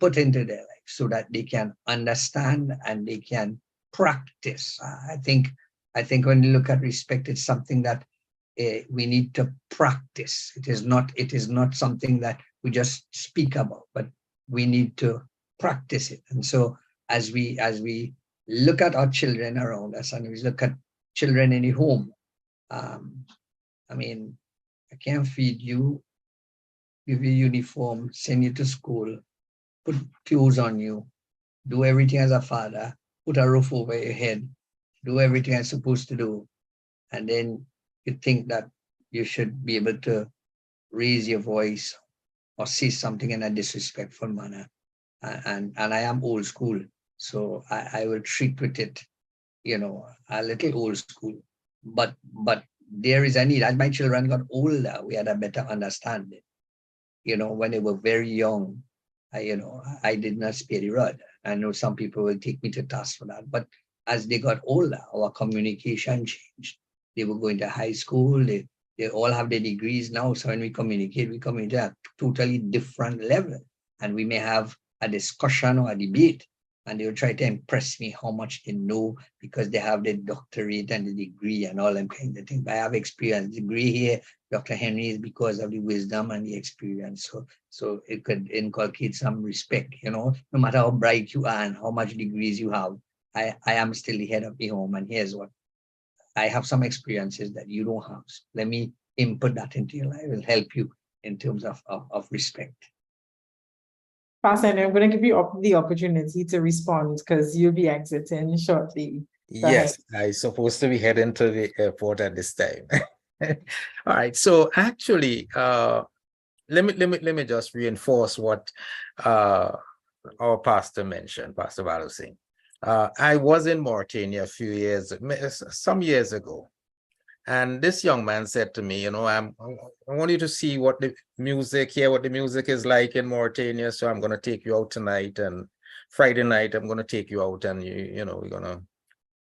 put into their life so that they can understand and they can practice. I think when you look at respect, it's something that we need to practice. It is not something that we just speak about, but we need to practice it. And so as we look at our children around us and we look at children in the home, I mean, I can't feed you, give you uniform, send you to school, put clothes on you, do everything as a father, put a roof over your head, do everything I'm supposed to do. And then you think that you should be able to raise your voice or say something in a disrespectful manner. And I am old school, so I will treat with it, you know, a little old school. But there is a need. As my children got older, we had a better understanding. You know, when they were very young, I did not spare the rod. I know some people will take me to task for that, but as they got older, our communication changed. They were going to high school. They all have their degrees now. So when we communicate at a totally different level. And we may have a discussion or a debate, and they will try to impress me how much they know because they have the doctorate and the degree and all them kind of things. But I have experience. Degree here, Dr. Henry, is because of the wisdom and the experience. So it could inculcate some respect, you know, no matter how bright you are and how much degrees you have. I am still the head of the home, and here's what I have: some experiences that you don't have. So let me input that into your life. It will help you in terms of respect. Pastor, I'm going to give you the opportunity to respond because you'll be exiting shortly. Go Yes, ahead. I'm supposed to be heading to the airport at this time. All right. So actually, let me just reinforce what our pastor mentioned, Pastor Balu Singh. I was in Mauritania some years ago, and this young man said to me, you know, I want you to see what the music is like in Mauritania. So I'm going to take you out tonight, and Friday night I'm going to take you out, and you know, we're going to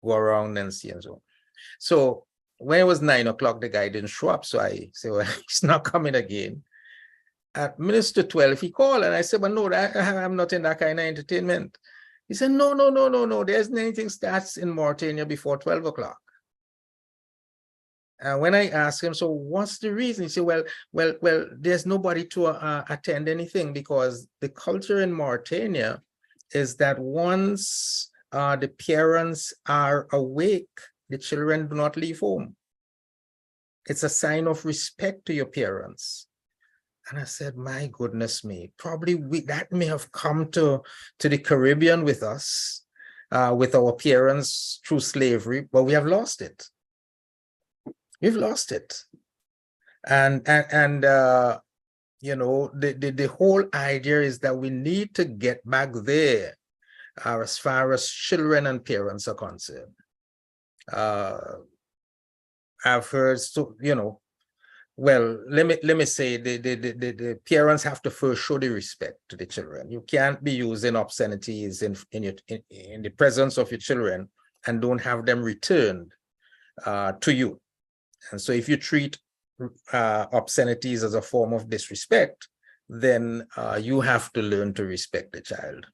go around and see and so on. So when it was 9 o'clock, the guy didn't show up. So I said, well, he's not coming again. At minutes to 12, he called, and I said, well, no, I'm not in that kind of entertainment. He said, no, there's anything starts in Mauritania before 12 o'clock. And when I asked him, so what's the reason? He said, well, there's nobody to attend anything, because the culture in Mauritania is that once the parents are awake, the children do not leave home. It's a sign of respect to your parents. And I said, my goodness me, probably that may have come to the Caribbean with us, with our parents through slavery, but we have lost it. We've lost it. And you know, the whole idea is that we need to get back there as far as children and parents are concerned. I've heard, so, you know, well, let me say the parents have to first show the respect to the children. You can't be using obscenities in the presence of your children and don't have them returned to you. And so if you treat obscenities as a form of disrespect, then you have to learn to respect the child.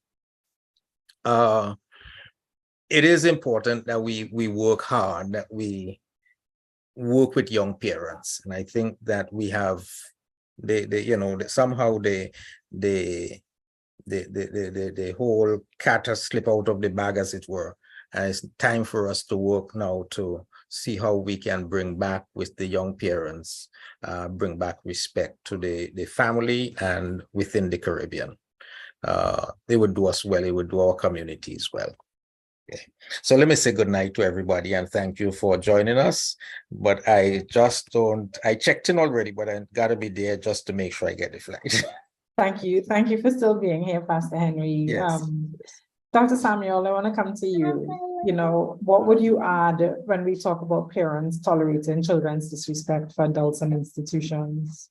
It is important that we work hard, that we work with young parents. And I think that we have somehow the whole cat has slipped out of the bag, as it were. And it's time for us to work now to see how we can bring back with the young parents, bring back respect to the family and within the Caribbean. They would do us well, it would do our communities well. Okay. So let me say good night to everybody and thank you for joining us. But I checked in already, but I gotta be there just to make sure I get the flight. Thank you. Thank you for still being here, Pastor Henry. Yes. Dr. Samuel, I want to come to you. What would you add when we talk about parents tolerating children's disrespect for adults and institutions?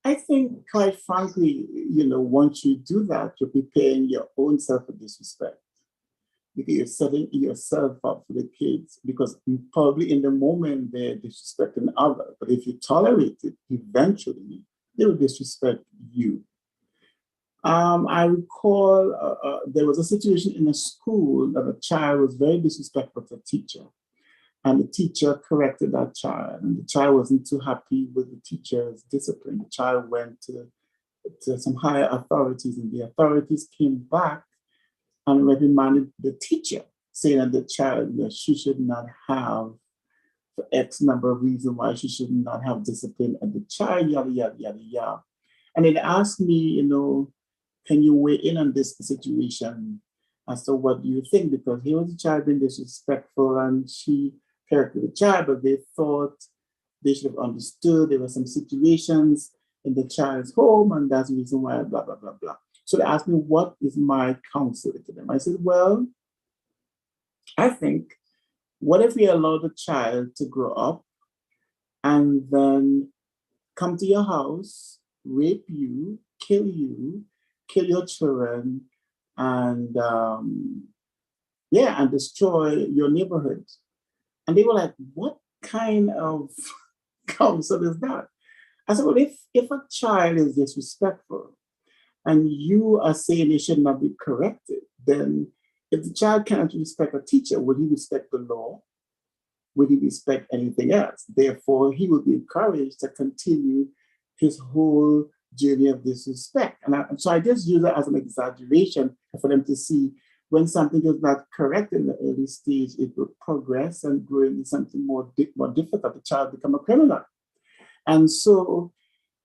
I think, quite frankly, once you do that, you're preparing your own self for disrespect. Because you're setting yourself up for the kids, because probably in the moment they're disrespecting others. But if you tolerate it, eventually they will disrespect you. I recall there was a situation in a school that a child was very disrespectful to a teacher. And the teacher corrected that child. And the child wasn't too happy with the teacher's discipline. The child went to some higher authorities, and the authorities came back and reprimanded the teacher, saying that the child, she should not have, for X number of reasons why she should not have discipline, and the child, yada, yada, yada, yada. And it asked me, can you weigh in on this situation as to what do you think? Because here was a child being disrespectful, and she corrected the child, but they thought they should have understood there were some situations in the child's home, and that's the reason why, blah, blah, blah, blah. So they asked me, what is my counsel to them? I said, well, I think, what if we allow the child to grow up and then come to your house, rape you, kill your children, and and destroy your neighborhood? And they were like, what kind of counsel is that? I said, well, if a child is disrespectful and you are saying they should not be corrected, then if the child cannot respect a teacher, would he respect the law? Would he respect anything else? Therefore, he will be encouraged to continue his whole journey of disrespect. And so I just use that as an exaggeration for them to see when something is not correct in the early stage, it will progress and grow into something more difficult. The child become a criminal. And so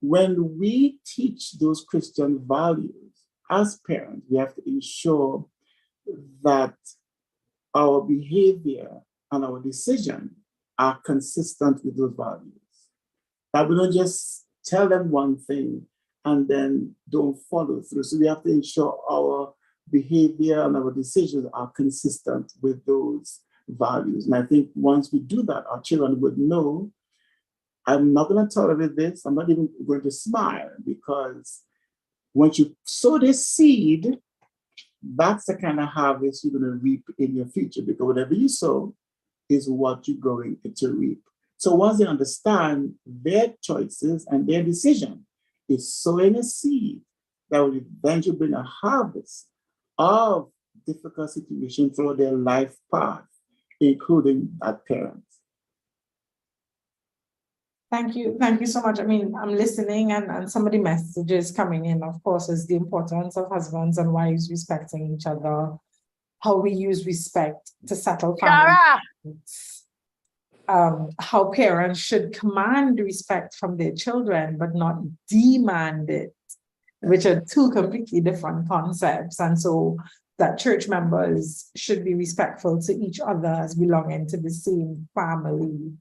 when we teach those Christian values as parents, we have to ensure that our behavior and our decision are consistent with those values. That we don't just tell them one thing and then don't follow through. So we have to ensure our behavior and our decisions are consistent with those values. And I think once we do that, our children would know, I'm not going to tolerate this. I'm not even going to smile, because once you sow this seed, that's the kind of harvest you're going to reap in your future, because whatever you sow is what you're going to reap. So once they understand their choices and their decision is sowing a seed that will eventually bring a harvest of difficult situations through their life path, including that parent. Thank you. Thank you so much. I mean, I'm listening and some of the messages coming in, of course, is the importance of husbands and wives respecting each other, how we use respect to settle families, how parents should command respect from their children, but not demand it, which are two completely different concepts. And so that church members should be respectful to each other as belonging to the same family.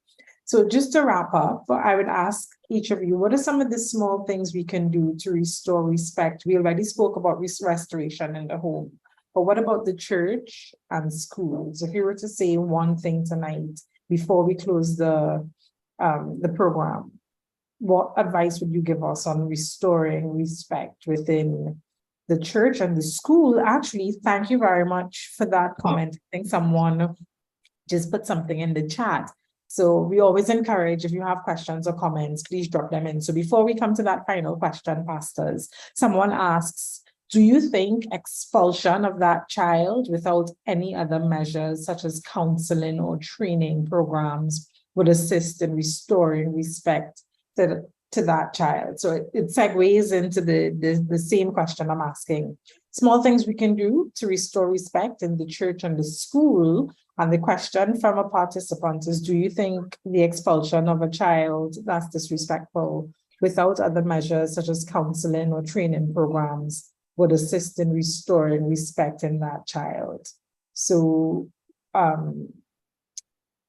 So just to wrap up, I would ask each of you, what are some of the small things we can do to restore respect? We already spoke about restoration in the home, but what about the church and schools? If you were to say one thing tonight before we close the program, what advice would you give us on restoring respect within the church and the school? Actually, thank you very much for that comment. I think someone just put something in the chat. So we always encourage, if you have questions or comments, please drop them in. So before we come to that final question, pastors, someone asks, do you think expulsion of that child without any other measures such as counseling or training programs would assist in restoring respect to to that child. So it segues into the same question I'm asking. Small things we can do to restore respect in the church and the school. And the question from a participant is, do you think the expulsion of a child that's disrespectful without other measures such as counseling or training programs would assist in restoring respect in that child? So,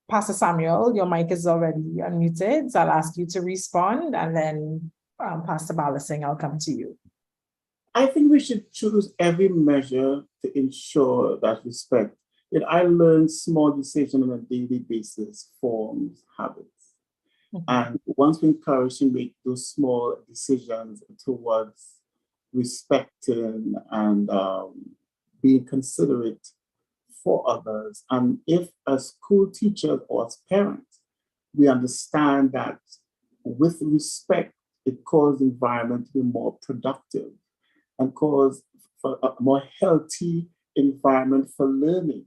Pastor Samuel, your mic is already unmuted, so I'll ask you to respond, and then Pastor Balasing, I'll come to you. I think we should choose every measure to ensure that respect. I learned small decisions on a daily basis forms habits. And once we encourage to make those small decisions towards respecting and being considerate for others, and if as school teachers or as parents, we understand that with respect, it causes the environment to be more productive and cause for a more healthy environment for learning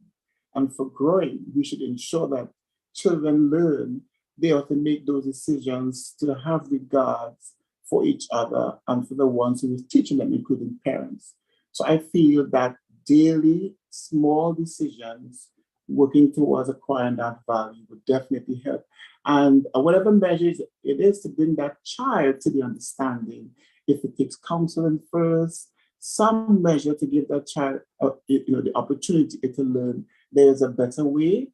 and for growing. We should ensure that children learn they have to make those decisions to have regards for each other and for the ones who is teaching them, including parents. So I feel that daily small decisions working towards acquiring that value would definitely help. And whatever measures it is to bring that child to the understanding, if it takes counseling first, some measure to give that child the opportunity to learn there is a better way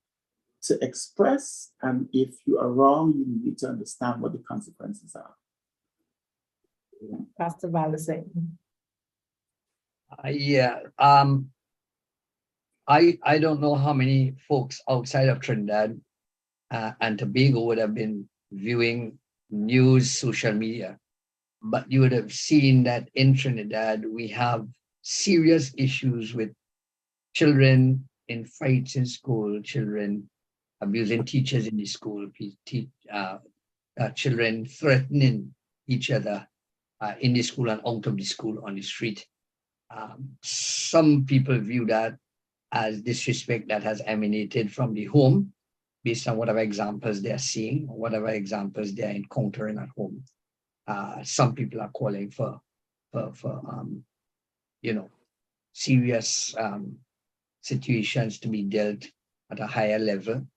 to express, and if you are wrong, you need to understand what the consequences are. Pastor Balasing. I don't know how many folks outside of Trinidad and Tobago would have been viewing news, social media, but you would have seen that in Trinidad, we have serious issues with children in fights in school, children abusing teachers in the school, children threatening each other in the school and out of the school on the street. Some people view that as disrespect that has emanated from the home based on whatever examples they're seeing, or whatever examples they're encountering at home. Some people are calling for serious situations to be dealt at a higher level.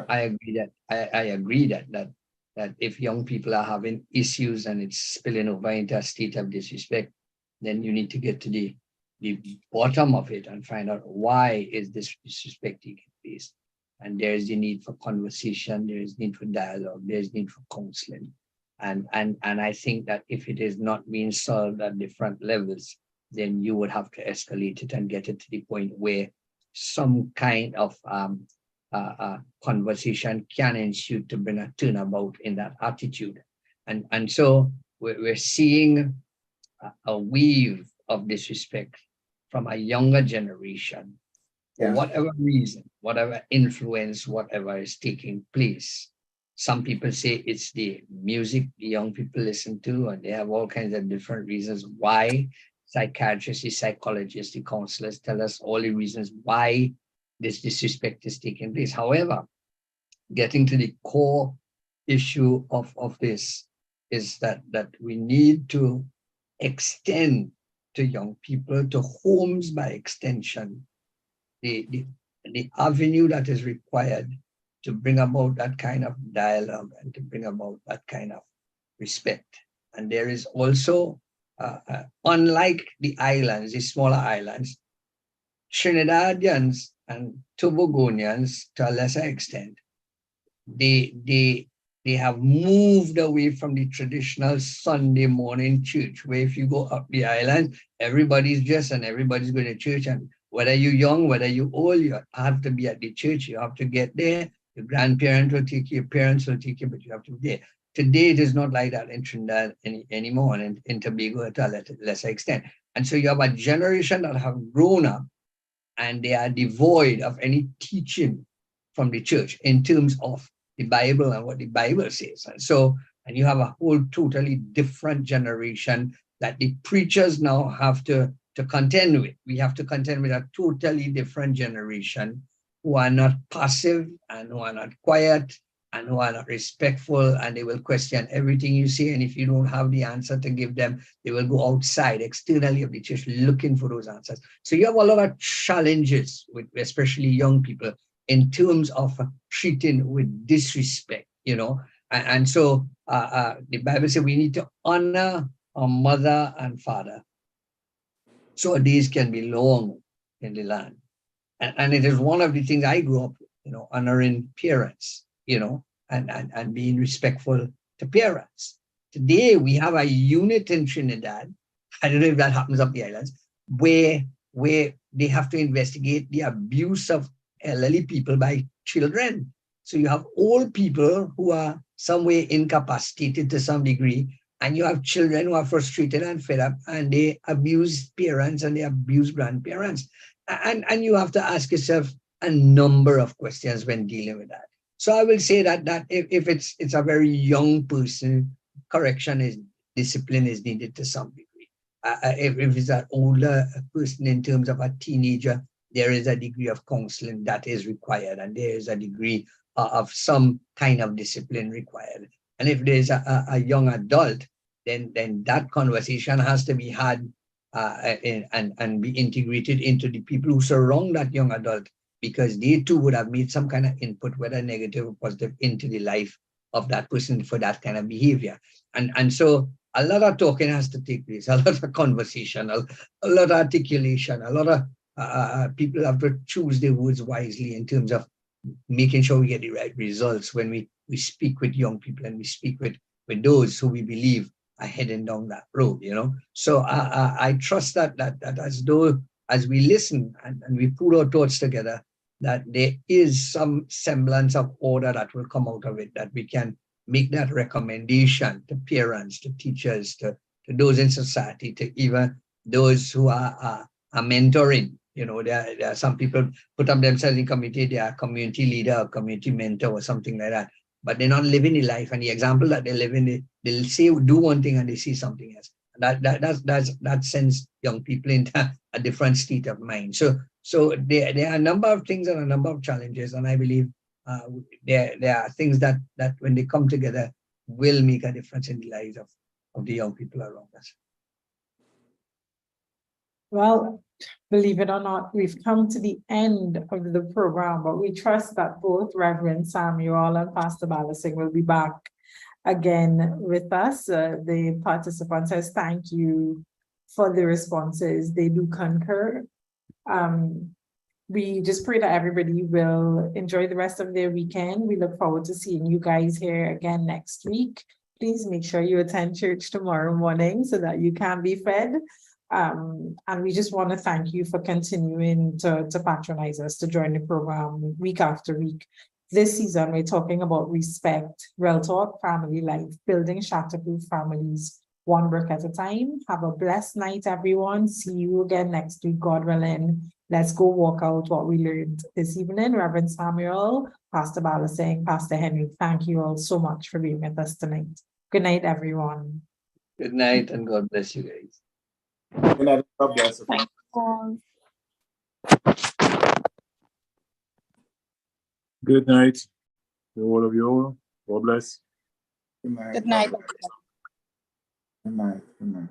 I agree that if young people are having issues and it's spilling over into a state of disrespect, then you need to get to the bottom of it and find out why is this disrespect taking place. And there is the need for conversation, there is need for dialogue, there is need for counseling. And I think that if it is not being solved at different levels, then you would have to escalate it and get it to the point where some kind of conversation can ensue to bring a turnabout in that attitude. And so we're seeing a wave of disrespect from a younger generation for whatever reason, whatever influence, whatever is taking place. Some people say it's the music the young people listen to, and they have all kinds of different reasons why. Psychiatrists, the psychologists, the counselors tell us all the reasons why this disrespect is taking place. However, getting to the core issue of this is that we need to extend to young people, to homes by extension, the avenue that is required to bring about that kind of dialogue and to bring about that kind of respect. And there is also, unlike the islands, the smaller islands, Trinidadians and Tobagonians, to a lesser extent, they have moved away from the traditional Sunday morning church, where if you go up the island, everybody's dressed and everybody's going to church. And whether you're young, whether you're old, you have to be at the church. You have to get there. Your grandparents will take you, your parents will take you, but you have to be there. Today, it is not like that in Trinidad anymore, and in Tobago to a lesser extent. And so you have a generation that have grown up and they are devoid of any teaching from the church in terms of the Bible and what the Bible says. And you have a whole totally different generation that the preachers now have to contend with. We have to contend with a totally different generation who are not passive and who are not quiet and who are not respectful, and they will question everything you say. And if you don't have the answer to give them, they will go outside externally of the church looking for those answers. So you have a lot of challenges with especially young people in terms of treating with disrespect, you know. And so the Bible says we need to honor our mother and father, so days can be long in the land. And it is one of the things I grew up, you know, honoring parents, you know, and being respectful to parents. Today we have a unit in Trinidad. I don't know if that happens up the islands, where they have to investigate the abuse of elderly people by children. So you have old people who are some way incapacitated to some degree, and you have children who are frustrated and fed up, and they abuse parents and they abuse grandparents. And you have to ask yourself a number of questions when dealing with that. So I will say that if it's a very young person, correction is discipline is needed to some degree. If it's an older person in terms of a teenager, there is a degree of counseling that is required, and there is a degree of some kind of discipline required. And if there's a young adult, then that conversation has to be had and be integrated into the people who surround that young adult, because they too would have made some kind of input, whether negative or positive, into the life of that person for that kind of behavior. And so a lot of talking has to take place, a lot of conversation, a lot of articulation, a lot of people have to choose their words wisely in terms of making sure we get the right results when we speak with young people and we speak with those who we believe are heading down that road, you know. So I trust that as we listen and we put our thoughts together, that there is some semblance of order that will come out of it, that we can make that recommendation to parents, to teachers, to those in society, to even those who are mentoring. You know, there are some people put up themselves in community, they are community leader or community mentor or something like that, but they're not living the life. And the example that they live in, they'll say, do one thing and they see something else. That sends young people into a different state of mind. So there are a number of things and a number of challenges, and I believe there are things that when they come together will make a difference in the lives of the young people around us. Well, believe it or not, we've come to the end of the program, but we trust that both Reverend Samuel and Pastor Balasing will be back again with us. The participant says thank you for the responses. They do concur. We just pray that everybody will enjoy the rest of their weekend. We look forward to seeing you guys here again next week. Please make sure you attend church tomorrow morning so that you can be fed. And we just want to thank you for continuing to patronize us, to join the program week after week. This season, we're talking about respect, real talk, family life, building shatterproof families, one brick at a time. Have a blessed night, everyone. See you again next week, God willing. Let's go walk out what we learned this evening. Reverend Samuel, Pastor Balasing, Pastor Henry, thank you all so much for being with us tonight. Good night, everyone. Good night, and God bless you guys. Good night. God bless you. Thank you all. Good night to all of you all. God bless. Good night. Good night. Good night. Good night.